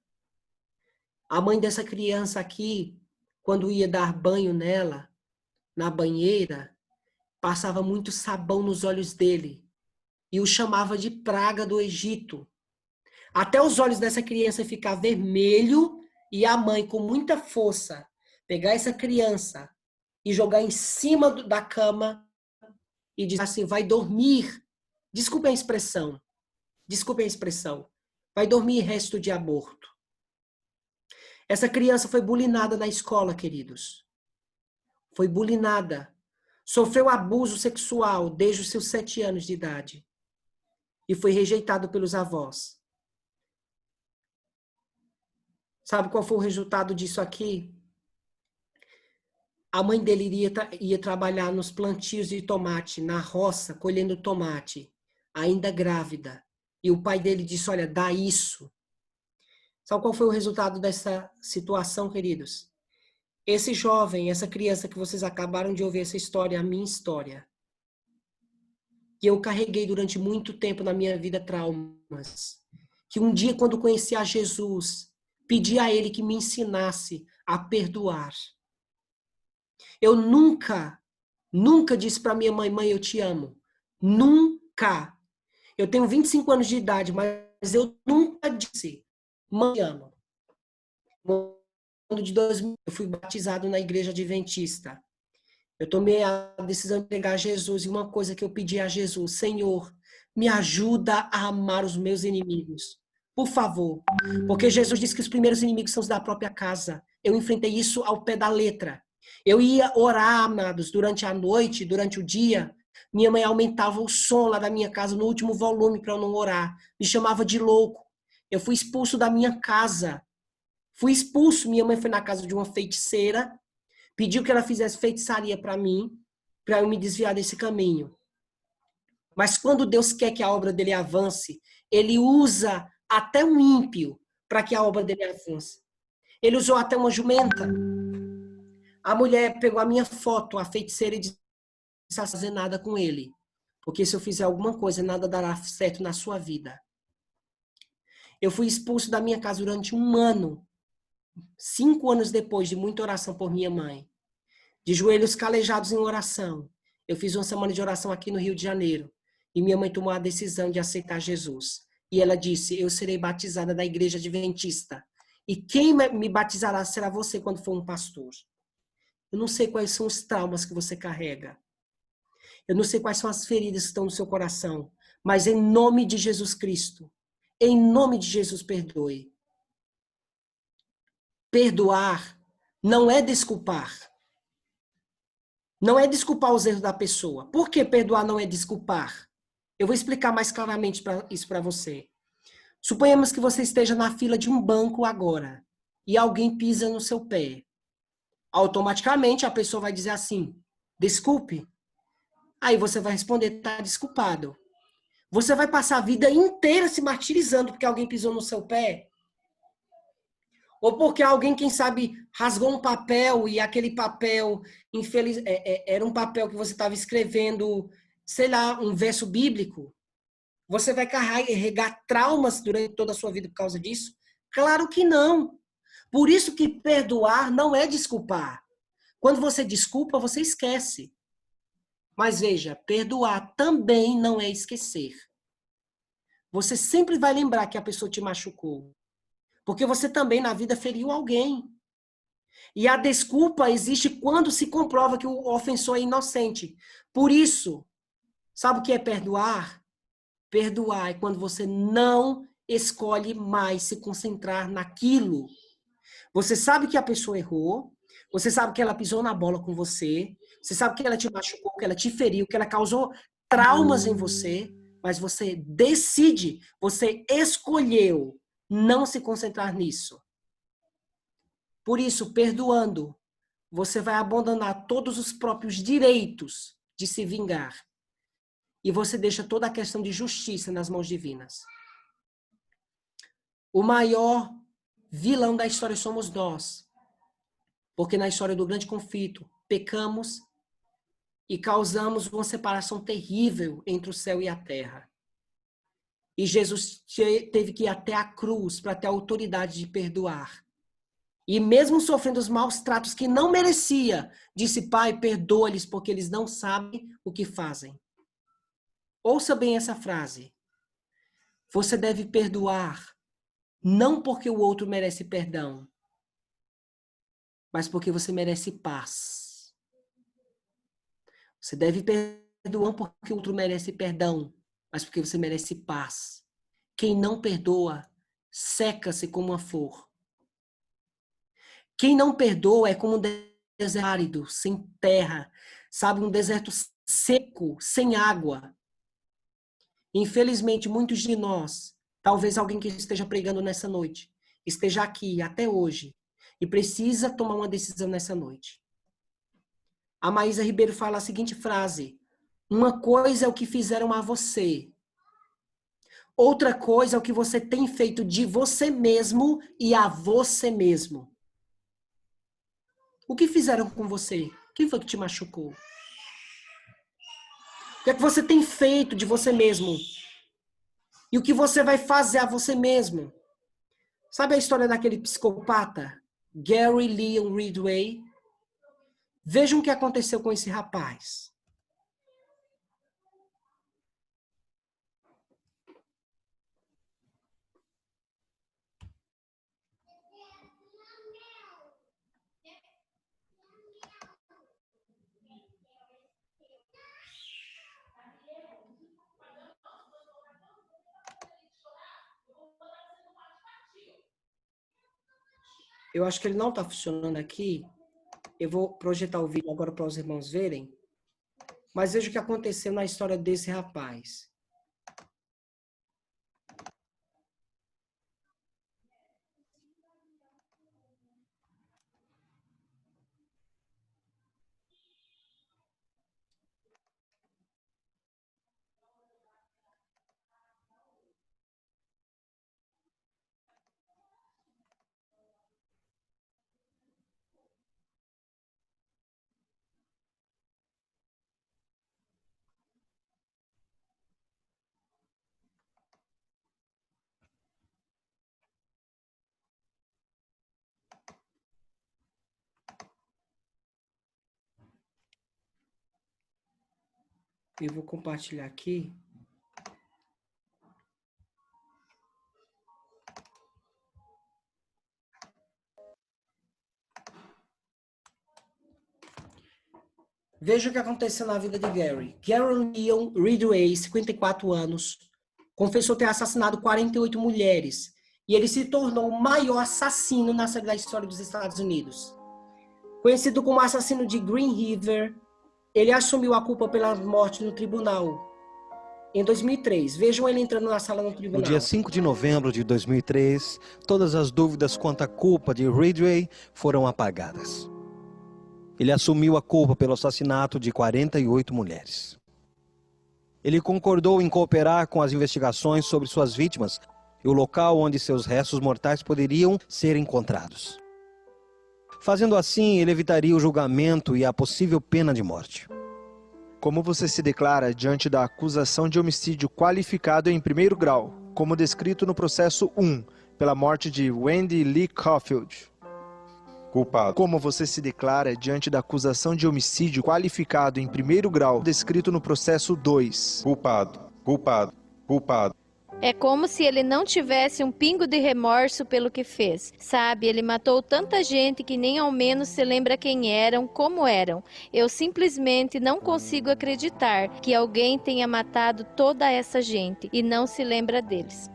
Speaker 2: A mãe dessa criança aqui, quando ia dar banho nela, na banheira, passava muito sabão nos olhos dele e o chamava de praga do Egito. Até os olhos dessa criança ficar vermelho e a mãe, com muita força, pegar essa criança e jogar em cima da cama e dizer assim: vai dormir. Desculpe a expressão. Desculpe a expressão. Vai dormir resto de aborto. Essa criança foi bulinada na escola, queridos. Foi bulinada. Sofreu abuso sexual desde os seus 7 anos de idade. E foi rejeitado pelos avós. Sabe qual foi o resultado disso aqui? A mãe dele ia trabalhar nos plantios de tomate, na roça, colhendo tomate, ainda grávida. E o pai dele disse: olha, dá isso. Sabe qual foi o resultado dessa situação, queridos? Esse jovem, essa criança que vocês acabaram de ouvir essa história, é a minha história. Que eu carreguei durante muito tempo na minha vida traumas. Que um dia, quando conheci a Jesus, pedi a ele que me ensinasse a perdoar. Eu nunca disse para minha mãe: mãe, eu te amo. Nunca. Eu tenho 25 anos de idade, mas eu nunca disse: mãe, eu amo. No ano de 2000, eu fui batizado na igreja adventista. Eu tomei a decisão de entregar a Jesus e uma coisa que eu pedi a Jesus: Senhor, me ajuda a amar os meus inimigos. Por favor. Porque Jesus disse que os primeiros inimigos são os da própria casa. Eu enfrentei isso ao pé da letra. Eu ia orar, amados, durante a noite, durante o dia. Minha mãe aumentava o som lá da minha casa no último volume para eu não orar. Me chamava de louco. Eu fui expulso da minha casa. Fui expulso. Minha mãe foi na casa de uma feiticeira, pediu que ela fizesse feitiçaria para mim, para eu me desviar desse caminho. Mas quando Deus quer que a obra dele avance, ele usa até um ímpio para que a obra dele avance. Ele usou até uma jumenta. A mulher pegou a minha foto, a feiticeira, e disse: não fazer nada com ele, porque se eu fizer alguma coisa, nada dará certo na sua vida. Eu fui expulso da minha casa durante 1 ano, 5 anos depois de muita oração por minha mãe. De joelhos calejados em oração. Eu fiz uma semana de oração aqui no Rio de Janeiro. E minha mãe tomou a decisão de aceitar Jesus. E ela disse: eu serei batizada da igreja adventista. E quem me batizará será você quando for um pastor. Eu não sei quais são os traumas que você carrega. Eu não sei quais são as feridas que estão no seu coração. Mas em nome de Jesus Cristo, em nome de Jesus, perdoe. Perdoar não é desculpar. Não é desculpar os erros da pessoa. Por que perdoar não é desculpar? Eu vou explicar mais claramente isso para você. Suponhamos que você esteja na fila de um banco agora e alguém pisa no seu pé. Automaticamente a pessoa vai dizer assim, desculpe. Aí você vai responder, tá desculpado. Você vai passar a vida inteira se martirizando porque alguém pisou no seu pé? Ou porque alguém, quem sabe, rasgou um papel e aquele papel, era um papel que você estava escrevendo, sei lá, um verso bíblico? Você vai carregar traumas durante toda a sua vida por causa disso? Claro que não. Por isso que perdoar não é desculpar. Quando você desculpa, você esquece. Mas veja, perdoar também não é esquecer. Você sempre vai lembrar que a pessoa te machucou. Porque você também na vida feriu alguém. E a desculpa existe quando se comprova que o ofensor é inocente. Por isso, sabe o que é perdoar? Perdoar é quando você não escolhe mais se concentrar naquilo. Você sabe que a pessoa errou, você sabe que ela pisou na bola com você, você sabe que ela te machucou, que ela te feriu, que ela causou traumas em você, mas você decide, você escolheu não se concentrar nisso. Por isso, perdoando, você vai abandonar todos os próprios direitos de se vingar. E você deixa toda a questão de justiça nas mãos divinas. O maior vilão da história somos nós. Porque na história do grande conflito, pecamos e causamos uma separação terrível entre o céu e a terra. E Jesus teve que ir até a cruz para ter a autoridade de perdoar. E mesmo sofrendo os maus tratos que não merecia, disse, Pai, perdoa-lhes porque eles não sabem o que fazem. Ouça bem essa frase. Você deve perdoar, não porque o outro merece perdão, mas porque você merece paz. Você deve perdoar não porque o outro merece perdão, mas porque você merece paz. Quem não perdoa, seca-se como uma flor. Quem não perdoa é como um deserto árido, sem terra, sabe? Um deserto seco, sem água. Infelizmente, muitos de nós, talvez alguém que esteja pregando nessa noite, esteja aqui até hoje e precisa tomar uma decisão nessa noite. A Maísa Ribeiro fala a seguinte frase: uma coisa é o que fizeram a você. Outra coisa é o que você tem feito de você mesmo e a você mesmo. O que fizeram com você? Quem foi que te machucou? O que é que você tem feito de você mesmo? E o que você vai fazer a você mesmo? Sabe a história daquele psicopata? Gary Leon Ridgway? Vejam o que aconteceu com esse rapaz. Eu acho que ele não está funcionando aqui. Eu vou projetar o vídeo agora para os irmãos verem. Mas veja o que aconteceu na história desse rapaz. Eu vou compartilhar aqui. Veja o que aconteceu na vida de Gary. Gary Leon Ridgway, 54 anos, confessou ter assassinado 48 mulheres. E ele se tornou o maior assassino da história dos Estados Unidos. Conhecido como assassino de Green River, Ele assumiu a culpa pela morte no tribunal em 2003. Vejam ele entrando na sala no tribunal.
Speaker 4: No dia 5 de novembro de 2003, todas as dúvidas quanto à culpa de Ridgway foram apagadas. Ele assumiu a culpa pelo assassinato de 48 mulheres. Ele concordou em cooperar com as investigações sobre suas vítimas e o local onde seus restos mortais poderiam ser encontrados. Fazendo assim, ele evitaria o julgamento e a possível pena de morte.
Speaker 5: Como você se declara diante da acusação de homicídio qualificado em primeiro grau, como descrito no processo 1, pela morte de Wendy Lee Caulfield?
Speaker 6: Culpado.
Speaker 5: Como você se declara diante da acusação de homicídio qualificado em primeiro grau, descrito no processo 2?
Speaker 6: Culpado. Culpado. Culpado.
Speaker 7: É como se ele não tivesse um pingo de remorso pelo que fez. Sabe, ele matou tanta gente que nem ao menos se lembra quem eram, como eram. Eu simplesmente não consigo acreditar que alguém tenha matado toda essa gente e não se lembra deles.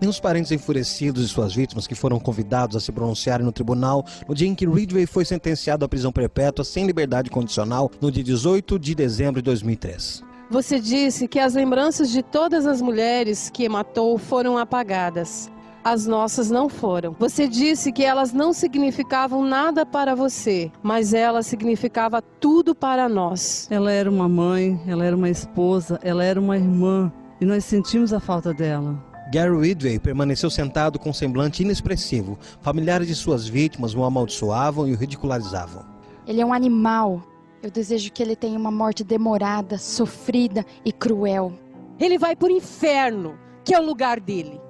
Speaker 4: Nem os parentes enfurecidos de suas vítimas que foram convidados a se pronunciarem no tribunal no dia em que Ridgway foi sentenciado à prisão perpétua sem liberdade condicional no dia 18 de dezembro de 2003.
Speaker 8: Você disse que as lembranças de todas as mulheres que matou foram apagadas. As nossas não foram. Você disse que elas não significavam nada para você, mas ela significava tudo para nós.
Speaker 9: Ela era uma mãe, ela era uma esposa, ela era uma irmã, e nós sentimos a falta dela.
Speaker 4: Gary Ridgway permaneceu sentado com um semblante inexpressivo. Familiares de suas vítimas o amaldiçoavam e o ridicularizavam.
Speaker 10: Ele é um animal. Eu desejo que ele tenha uma morte demorada, sofrida e cruel.
Speaker 8: Ele vai para o inferno, que é o lugar dele.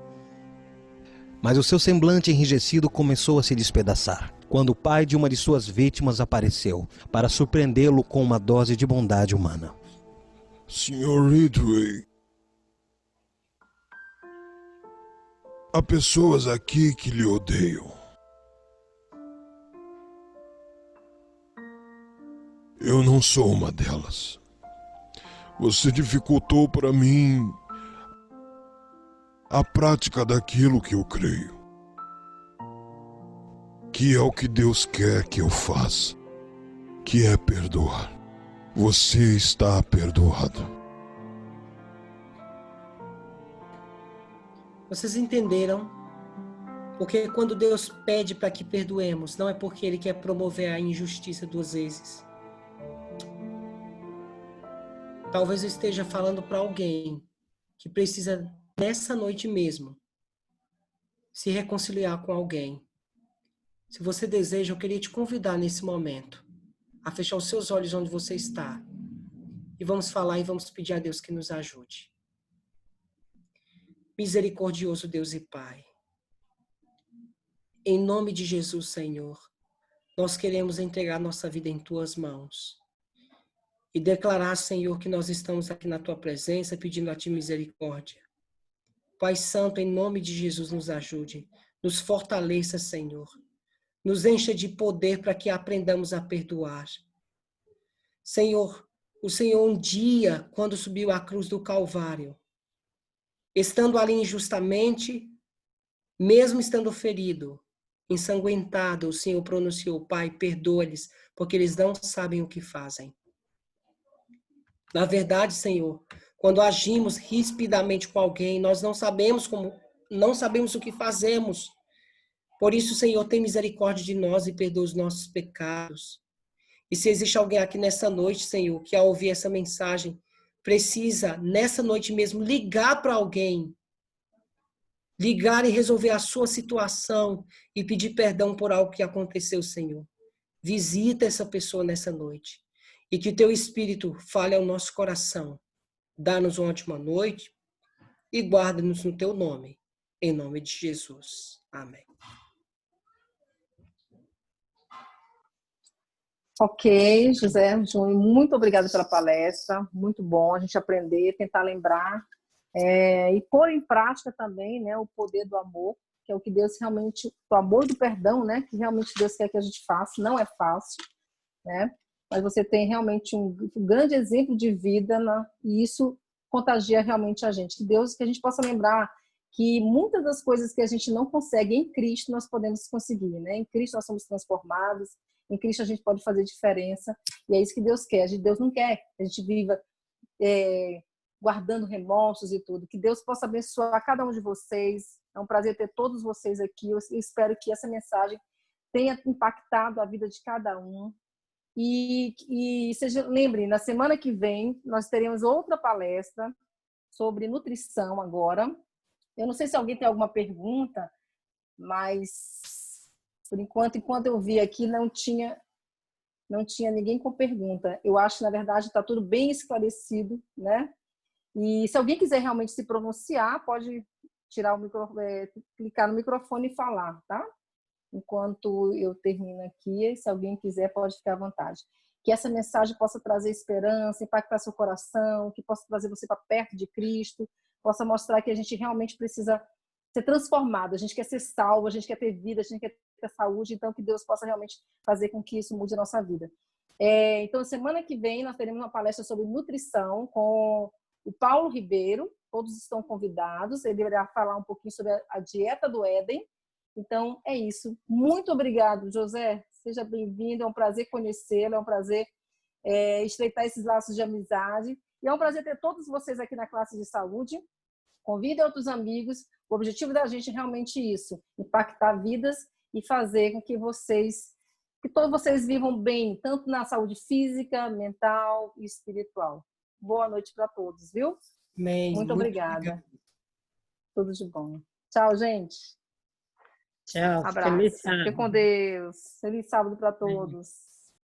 Speaker 4: Mas o seu semblante enrijecido começou a se despedaçar, quando o pai de uma de suas vítimas apareceu, para surpreendê-lo com uma dose de bondade humana.
Speaker 11: Sr. Ridgway, há pessoas aqui que lhe odeiam. Eu não sou uma delas. Você dificultou para mim a prática daquilo que eu creio, que é o que Deus quer que eu faça, que é perdoar. Você está perdoado.
Speaker 2: Vocês entenderam? Porque quando Deus pede para que perdoemos, não é porque Ele quer promover a injustiça duas vezes. Talvez eu esteja falando para alguém que precisa, nessa noite mesmo, se reconciliar com alguém. Se você deseja, eu queria te convidar nesse momento a fechar os seus olhos onde você está. E vamos falar e vamos pedir a Deus que nos ajude. Misericordioso Deus e Pai, em nome de Jesus, Senhor, nós queremos entregar nossa vida em Tuas mãos. E declarar, Senhor, que nós estamos aqui na Tua presença, pedindo a Ti misericórdia. Pai Santo, em nome de Jesus, nos ajude. Nos fortaleça, Senhor. Nos encha de poder para que aprendamos a perdoar. Senhor, o Senhor um dia, quando subiu à cruz do Calvário, estando ali injustamente, mesmo estando ferido, ensanguentado, o Senhor pronunciou: Pai, perdoa-lhes, porque eles não sabem o que fazem. Na verdade, Senhor, quando agimos rispidamente com alguém, nós não sabemos o que fazemos. Por isso, Senhor, tem misericórdia de nós e perdoa os nossos pecados. E se existe alguém aqui nessa noite, Senhor, que ao ouvir essa mensagem, precisa, nessa noite mesmo, ligar para alguém, ligar e resolver a sua situação e pedir perdão por algo que aconteceu, Senhor. Visita essa pessoa nessa noite. E que o Teu Espírito fale ao nosso coração. Dá-nos uma ótima noite e guarda-nos no Teu nome. Em nome de Jesus. Amém.
Speaker 1: Ok, José Júnior, muito obrigada pela palestra. Muito bom a gente aprender, tentar lembrar e pôr em prática também, né, o poder do amor, que é o que Deus realmente, o amor do perdão, né, que realmente Deus quer que a gente faça. Não é fácil, né? Mas você tem realmente um grande exemplo de vida, né? E isso contagia realmente a gente. Que a gente possa lembrar que muitas das coisas que a gente não consegue em Cristo, nós podemos conseguir, né? Em Cristo nós somos transformados, Em Cristo a gente pode fazer diferença. E é isso que Deus quer. Deus não quer que a gente viva guardando remorsos e tudo. Que Deus possa abençoar cada um de vocês. É um prazer ter todos vocês aqui. Eu espero que essa mensagem tenha impactado a vida de cada um. E lembrem, na semana que vem, nós teremos outra palestra sobre nutrição agora. Eu não sei se alguém tem alguma pergunta, mas, por enquanto eu vi aqui, não tinha ninguém com pergunta. Eu acho que, na verdade, está tudo bem esclarecido, né? E se alguém quiser realmente se pronunciar, pode tirar o clicar no microfone e falar, tá? Enquanto eu termino aqui, se alguém quiser, pode ficar à vontade. Que essa mensagem possa trazer esperança, impactar seu coração, que possa trazer você para perto de Cristo, possa mostrar que a gente realmente precisa ser transformado, a gente quer ser salvo, a gente quer ter vida, a gente quer ter saúde, então que Deus possa realmente fazer com que isso mude a nossa vida. Então, semana que vem, nós teremos uma palestra sobre nutrição com o Paulo Ribeiro, todos estão convidados, ele irá falar um pouquinho sobre a dieta do Éden. Então, é isso. Muito obrigado, José. Seja bem-vindo, é um prazer conhecê-lo, é um prazer estreitar esses laços de amizade. E é um prazer ter todos vocês aqui na classe de saúde. Convidem outros amigos. O objetivo da gente é realmente isso, impactar vidas e fazer com que todos vocês vivam bem, tanto na saúde física, mental e espiritual. Boa noite para todos, viu?
Speaker 2: Amém.
Speaker 1: Muito obrigada. Tudo de bom. Tchau, gente.
Speaker 12: Tchau.
Speaker 1: Abraço.
Speaker 12: Feliz sábado.
Speaker 1: Fique com Deus. Feliz sábado para todos.